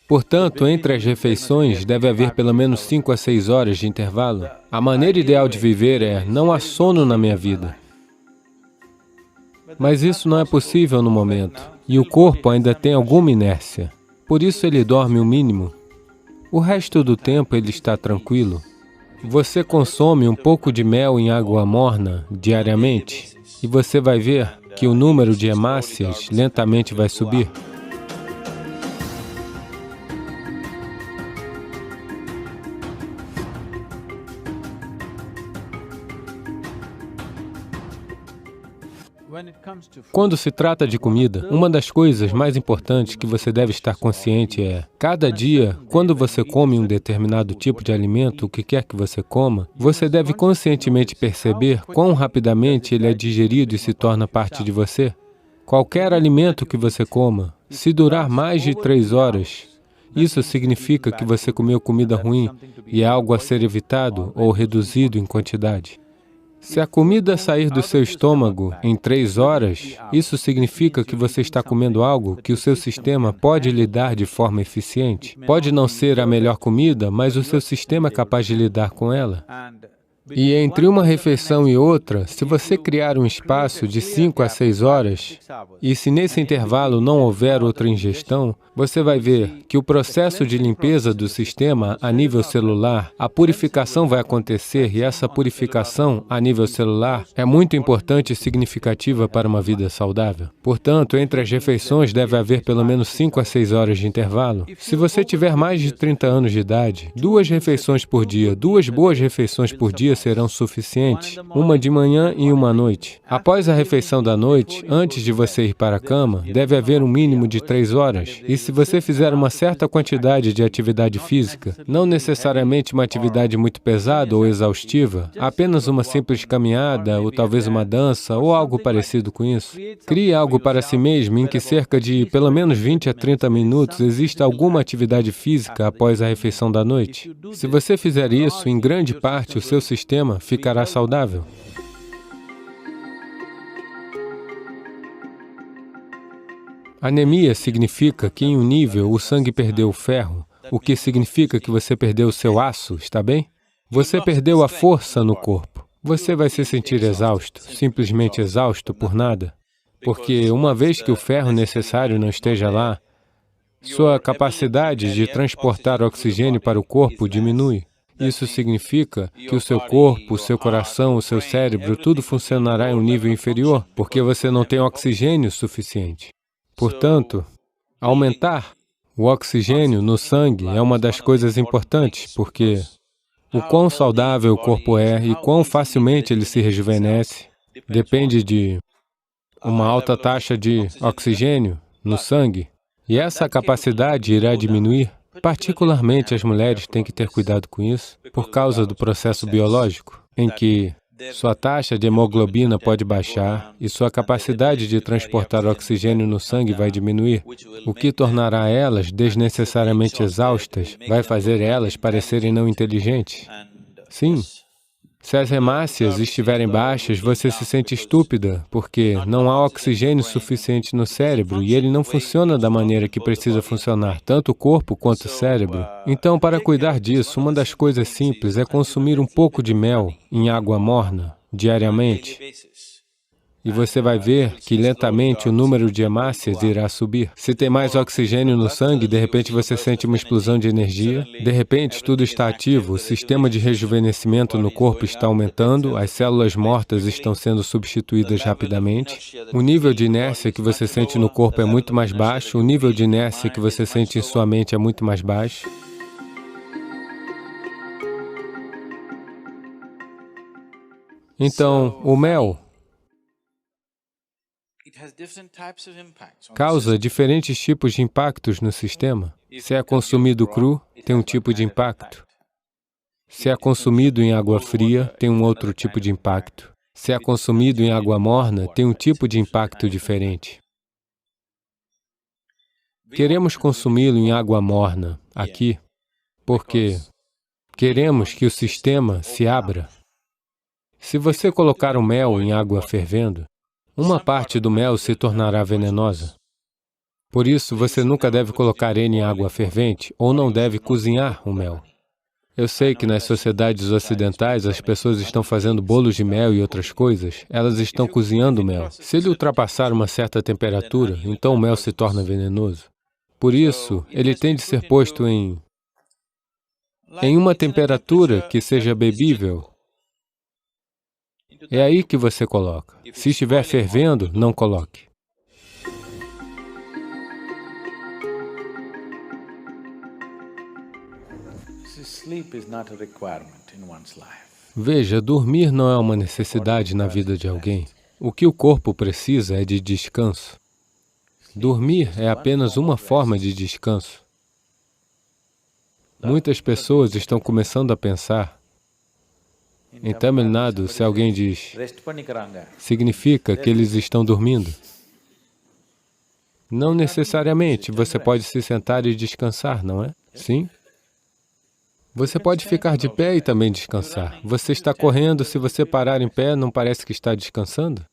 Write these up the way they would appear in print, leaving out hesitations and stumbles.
Portanto, entre as refeições, deve haver pelo menos 5 a 6 horas de intervalo. A maneira ideal de viver é: não há sono na minha vida. Mas isso não é possível no momento, e o corpo ainda tem alguma inércia. Por isso ele dorme o mínimo. O resto do tempo ele está tranquilo. Você consome um pouco de mel em água morna diariamente, e você vai ver que o número de hemácias lentamente vai subir. Quando se trata de comida, uma das coisas mais importantes que você deve estar consciente é: cada dia, quando você come um determinado tipo de alimento, o que quer que você coma, você deve conscientemente perceber quão rapidamente ele é digerido e se torna parte de você. Qualquer alimento que você coma, se durar mais de 3 horas, isso significa que você comeu comida ruim e é algo a ser evitado ou reduzido em quantidade. Se a comida sair do seu estômago em 3 horas, isso significa que você está comendo algo que o seu sistema pode lidar de forma eficiente. Pode não ser a melhor comida, mas o seu sistema é capaz de lidar com ela. E entre uma refeição e outra, se você criar um espaço de 5 a 6 horas, e se nesse intervalo não houver outra ingestão, você vai ver que o processo de limpeza do sistema a nível celular, a purificação vai acontecer, e essa purificação a nível celular é muito importante e significativa para uma vida saudável. Portanto, entre as refeições deve haver pelo menos 5 a 6 horas de intervalo. Se você tiver mais de 30 anos de idade, 2 refeições por dia, 2 boas refeições por dia serão suficientes, uma de manhã e uma à noite. Após a refeição da noite, antes de você ir para a cama, deve haver um mínimo de 3 horas. E se você fizer uma certa quantidade de atividade física, não necessariamente uma atividade muito pesada ou exaustiva, apenas uma simples caminhada, ou talvez uma dança, ou algo parecido com isso, crie algo para si mesmo em que cerca de pelo menos 20 a 30 minutos exista alguma atividade física após a refeição da noite. Se você fizer isso, em grande parte o seu sistema ficará saudável. Anemia significa que em um nível o sangue perdeu o ferro, o que significa que você perdeu o seu aço, está bem? Você perdeu a força no corpo. Você vai se sentir exausto, simplesmente exausto por nada, porque uma vez que o ferro necessário não esteja lá, sua capacidade de transportar oxigênio para o corpo diminui. Isso significa que o seu corpo, o seu coração, o seu cérebro, tudo funcionará em um nível inferior, porque você não tem oxigênio suficiente. Portanto, aumentar o oxigênio no sangue é uma das coisas importantes, porque o quão saudável o corpo é e quão facilmente ele se rejuvenesce depende de uma alta taxa de oxigênio no sangue, e essa capacidade irá diminuir. Particularmente, as mulheres têm que ter cuidado com isso, por causa do processo biológico, em que sua taxa de hemoglobina pode baixar e sua capacidade de transportar oxigênio no sangue vai diminuir, o que tornará elas desnecessariamente exaustas, vai fazer elas parecerem não inteligentes. Sim. Se as hemácias estiverem baixas, você se sente estúpida, porque não há oxigênio suficiente no cérebro e ele não funciona da maneira que precisa funcionar, tanto o corpo quanto o cérebro. Então, para cuidar disso, uma das coisas simples é consumir um pouco de mel em água morna, diariamente. E você vai ver que lentamente o número de hemácias irá subir. Se tem mais oxigênio no sangue, de repente você sente uma explosão de energia, de repente tudo está ativo, o sistema de rejuvenescimento no corpo está aumentando, as células mortas estão sendo substituídas rapidamente, o nível de inércia que você sente no corpo é muito mais baixo, o nível de inércia que você sente em sua mente é muito mais baixo. Então, o mel causa diferentes tipos de impactos no sistema. Se é consumido cru, tem um tipo de impacto. Se é consumido em água fria, tem um outro tipo de impacto. Se é consumido em água morna, tem um tipo de impacto diferente. Queremos consumi-lo em água morna, aqui, porque queremos que o sistema se abra. Se você colocar o mel em água fervendo, uma parte do mel se tornará venenosa. Por isso, você nunca deve colocar ele em água fervente ou não deve cozinhar o mel. Eu sei que nas sociedades ocidentais as pessoas estão fazendo bolos de mel e outras coisas, elas estão cozinhando o mel. Se ele ultrapassar uma certa temperatura, então o mel se torna venenoso. Por isso, ele tem de ser posto em uma temperatura que seja bebível. É aí que você coloca. Se estiver fervendo, não coloque. Veja, dormir não é uma necessidade na vida de alguém. O que o corpo precisa é de descanso. Dormir é apenas uma forma de descanso. Muitas pessoas estão começando a pensar. Em Tamil Nadu, se alguém diz, significa que eles estão dormindo. Não necessariamente, você pode se sentar e descansar, não é? Sim? Você pode ficar de pé e também descansar. Você está correndo, se você parar em pé, não parece que está descansando?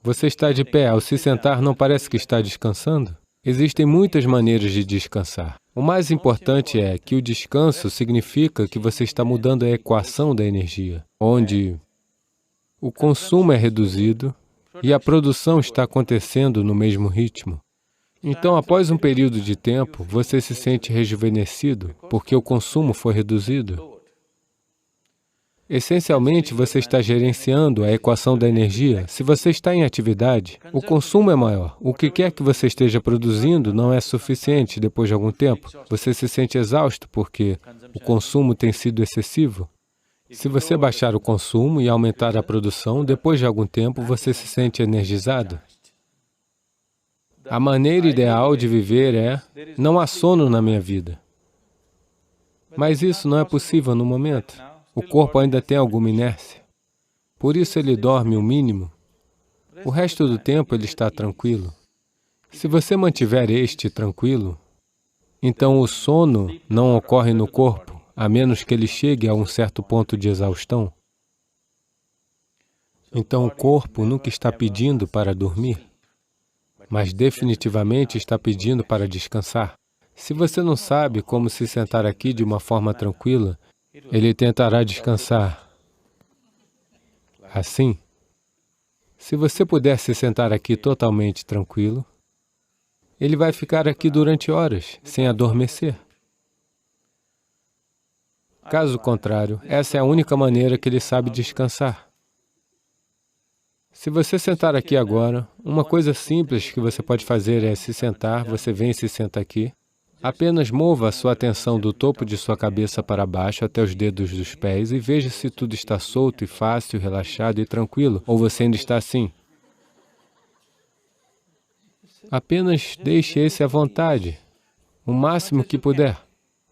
Você está de pé, ao se sentar, não parece que está descansando? Existem muitas maneiras de descansar. O mais importante é que o descanso significa que você está mudando a equação da energia, onde o consumo é reduzido e a produção está acontecendo no mesmo ritmo. Então, após um período de tempo, você se sente rejuvenescido, porque o consumo foi reduzido. Essencialmente, você está gerenciando a equação da energia. Se você está em atividade, o consumo é maior. O que quer que você esteja produzindo não é suficiente depois de algum tempo. Você se sente exausto porque o consumo tem sido excessivo. Se você baixar o consumo e aumentar a produção, depois de algum tempo, você se sente energizado. A maneira ideal de viver é, não há sono na minha vida. Mas isso não é possível no momento. O corpo ainda tem alguma inércia. Por isso ele dorme o mínimo. O resto do tempo ele está tranquilo. Se você mantiver este tranquilo, então o sono não ocorre no corpo, a menos que ele chegue a um certo ponto de exaustão. Então o corpo nunca está pedindo para dormir, mas definitivamente está pedindo para descansar. Se você não sabe como se sentar aqui de uma forma tranquila, ele tentará descansar assim. Se você puder se sentar aqui totalmente tranquilo, ele vai ficar aqui durante horas, sem adormecer. Caso contrário, essa é a única maneira que ele sabe descansar. Se você sentar aqui agora, uma coisa simples que você pode fazer é se sentar, você vem e se senta aqui. Apenas mova a sua atenção do topo de sua cabeça para baixo até os dedos dos pés e veja se tudo está solto e fácil, relaxado e tranquilo, ou você ainda está assim. Apenas deixe esse à vontade, o máximo que puder.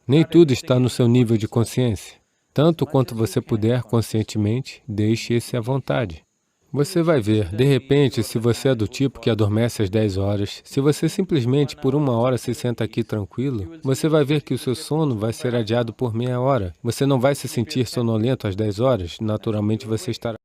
Nem tudo está no seu nível de consciência. Tanto quanto você puder conscientemente, deixe esse à vontade. Você vai ver, de repente, se você é do tipo que adormece às 10 horas, se você simplesmente por 1 hora se senta aqui tranquilo, você vai ver que o seu sono vai ser adiado por meia hora. Você não vai se sentir sonolento às 10 horas, naturalmente você estará